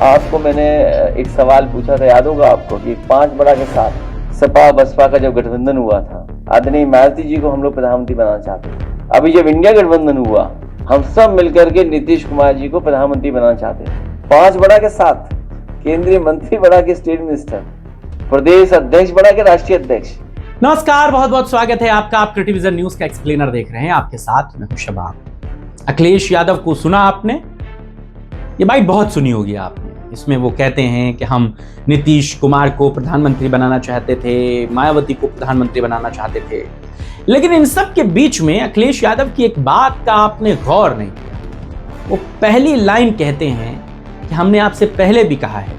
आपको मैंने एक सवाल पूछा था, याद होगा आपको, कि 5 बड़ा के साथ सपा बसपा का जब गठबंधन हुआ था, आदरणीय मायावती जी को हम लोग प्रधानमंत्री बनाना चाहते थे। अभी जब इंडिया गठबंधन हुआ, हम सब मिलकर के नीतीश कुमार जी को प्रधानमंत्री बनाना चाहते हैं। 5 बड़ा के साथ केंद्रीय मंत्री बड़ा के स्टेट मिनिस्टर, प्रदेश अध्यक्ष बड़ा के राष्ट्रीय अध्यक्ष। नमस्कार, बहुत बहुत स्वागत है आपका। आप क्रिटिविजन न्यूज का एक्सप्लेनर देख रहे हैं, आपके साथ मैं हूं शबाब। अखिलेश यादव को सुना आपने? ये बात बहुत सुनी होगी आपने। इसमें वो कहते हैं कि हम नीतीश कुमार को प्रधानमंत्री बनाना चाहते थे, मायावती को प्रधानमंत्री बनाना चाहते थे, लेकिन इन सब के बीच में अखिलेश यादव की एक बात का आपने गौर नहीं किया। वो पहली लाइन कहते हैं कि हमने आपसे पहले भी कहा है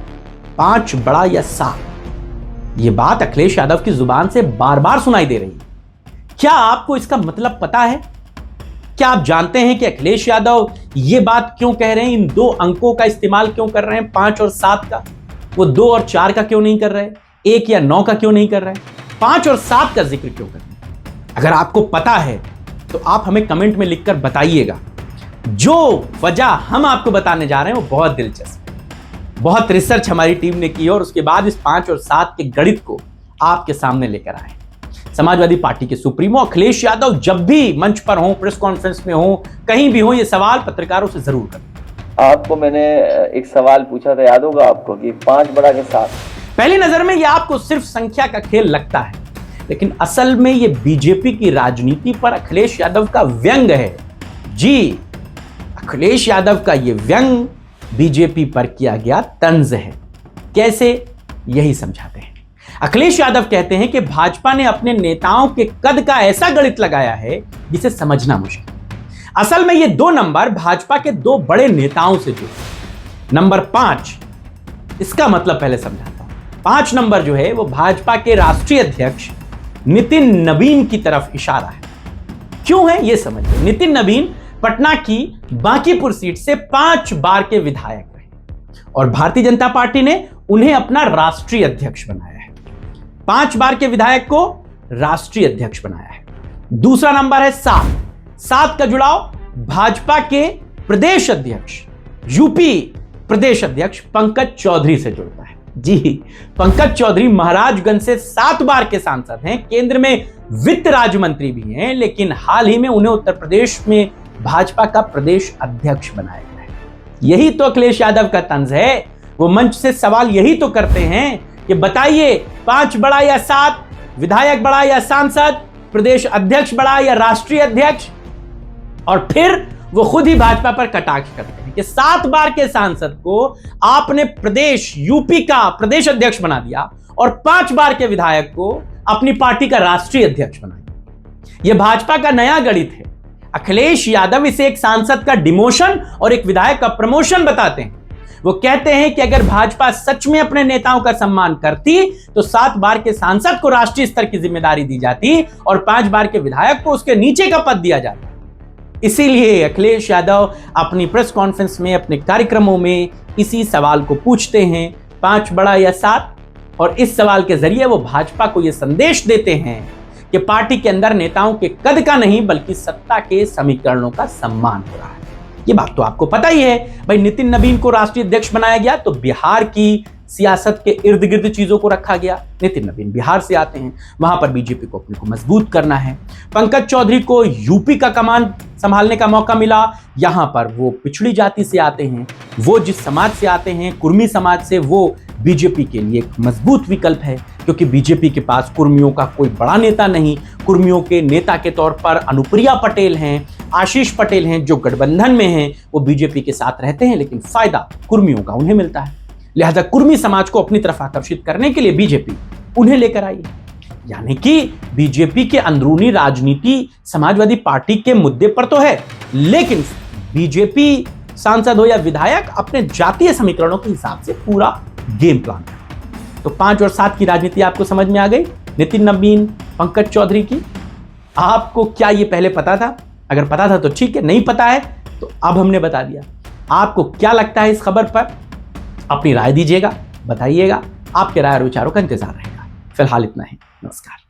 5 बड़ा या 7। ये बात अखिलेश यादव की जुबान से बार बार सुनाई दे रही है। क्या आपको इसका मतलब पता है? क्या आप जानते हैं कि अखिलेश यादव ये बात क्यों कह रहे हैं? इन 2 अंकों का इस्तेमाल क्यों कर रहे हैं, 5 और 7 का? वो 2 और 4 का क्यों नहीं कर रहे, 1 या 9 का क्यों नहीं कर रहे, 5 और 7 का जिक्र क्यों कर रहे हैं? अगर आपको पता है तो आप हमें कमेंट में लिखकर बताइएगा। जो वजह हम आपको बताने जा रहे हैं वो बहुत दिलचस्प है। बहुत रिसर्च हमारी टीम ने की और उसके बाद इस 5 और 7 के गणित को आपके सामने लेकर आए। समाजवादी पार्टी के सुप्रीमो अखिलेश यादव जब भी मंच पर हो, प्रेस कॉन्फ्रेंस में हो, कहीं भी हो, ये सवाल पत्रकारों से जरूर करें। आपको मैंने एक सवाल पूछा था, याद होगा आपको, कि 5 बड़ा के साथ। पहली नजर में ये आपको सिर्फ संख्या का खेल लगता है, लेकिन असल में ये बीजेपी की राजनीति पर अखिलेश यादव का व्यंग है। जी, अखिलेश यादव का ये व्यंग बीजेपी पर किया गया तंज है। कैसे, यही समझाते हैं। अखिलेश यादव कहते हैं कि भाजपा ने अपने नेताओं के कद का ऐसा गणित लगाया है जिसे समझना मुश्किल। असल में ये 2 नंबर भाजपा के 2 बड़े नेताओं से जुड़े। नंबर 5, इसका मतलब पहले समझाता हूं। 5 नंबर जो है वो भाजपा के राष्ट्रीय अध्यक्ष नितिन नवीन की तरफ इशारा है। क्यों है ये समझिए। नितिन नवीन पटना की बांकीपुर सीट से 5 बार के विधायक रहे और भारतीय जनता पार्टी ने उन्हें अपना राष्ट्रीय अध्यक्ष बनाया है। 5 बार के विधायक को राष्ट्रीय अध्यक्ष बनाया है। दूसरा नंबर है 7 का जुड़ाव भाजपा के प्रदेश अध्यक्ष, यूपी प्रदेश अध्यक्ष पंकज चौधरी से जुड़ता है। जी, पंकज चौधरी महाराजगंज से 7 बार के सांसद हैं, केंद्र में वित्त राज्य मंत्री भी हैं, लेकिन हाल ही में उन्हें उत्तर प्रदेश में भाजपा का प्रदेश अध्यक्ष बनाया गया है। यही तो अखिलेश यादव का तंज है। वो मंच से सवाल यही तो करते हैं कि बताइए 5 बड़ा या 7, विधायक बड़ा या सांसद, प्रदेश अध्यक्ष बड़ा या राष्ट्रीय अध्यक्ष? और फिर वो खुद ही भाजपा पर कटाक्ष करते हैं कि 7 बार के सांसद को आपने प्रदेश यूपी का प्रदेश अध्यक्ष बना दिया और 5 बार के विधायक को अपनी पार्टी का राष्ट्रीय अध्यक्ष बना दिया। यह भाजपा का नया गणित है। अखिलेश यादव इसे एक सांसद का डिमोशन और एक विधायक का प्रमोशन बताते हैं। वो कहते हैं कि अगर भाजपा सच में अपने नेताओं का सम्मान करती तो 7 बार के सांसद को राष्ट्रीय स्तर की जिम्मेदारी दी जाती और 5 बार के विधायक को उसके नीचे का पद दिया जाता। इसीलिए अखिलेश यादव अपनी प्रेस कॉन्फ्रेंस में, अपने कार्यक्रमों में इसी सवाल को पूछते हैं, 5 बड़ा या 7? और इस सवाल के जरिए वो भाजपा को यह संदेश देते हैं कि पार्टी के अंदर नेताओं के कद का नहीं बल्कि सत्ता के समीकरणों का सम्मान हो रहा है। ये बात तो आपको पता ही है। भाई, नितिन नवीन को राष्ट्रीय अध्यक्ष बनाया गया तो बिहार की सियासत के इर्द गिर्द चीजों को रखा गया। नितिन नवीन बिहार से आते हैं, वहां पर बीजेपी को अपने को मजबूत करना है। पंकज चौधरी को यूपी का कमान संभालने का मौका मिला, यहां पर वो पिछड़ी जाति से आते हैं। वो जिस समाज से आते हैं, कुर्मी समाज से, वो बीजेपी के लिए एक मजबूत विकल्प है, क्योंकि बीजेपी के पास कुर्मियों का कोई बड़ा नेता नहीं। कुर्मियों के नेता के तौर पर अनुप्रिया पटेल हैं, आशीष पटेल हैं, जो गठबंधन में हैं। वो बीजेपी के साथ रहते हैं, लेकिन फायदा कुर्मियों का उन्हें मिलता है। लिहाजा कुर्मी समाज को अपनी तरफ आकर्षित करने के लिए बीजेपी उन्हें लेकर आई है। यानी कि बीजेपी के अंदरूनी राजनीति समाजवादी पार्टी के मुद्दे पर तो है, लेकिन बीजेपी सांसद हो या विधायक अपने जातीय समीकरणों के हिसाब से पूरा गेम प्लान है। तो 5 और 7 की राजनीति आपको समझ में आ गई, नितिन नवीन, पंकज चौधरी की। आपको क्या ये पहले पता था? अगर पता था तो ठीक है, नहीं पता है तो अब हमने बता दिया। आपको क्या लगता है इस खबर पर? अपनी राय दीजिएगा, बताइएगा। आपके राय और विचारों का इंतजार रहेगा। फिलहाल इतना ही, नमस्कार।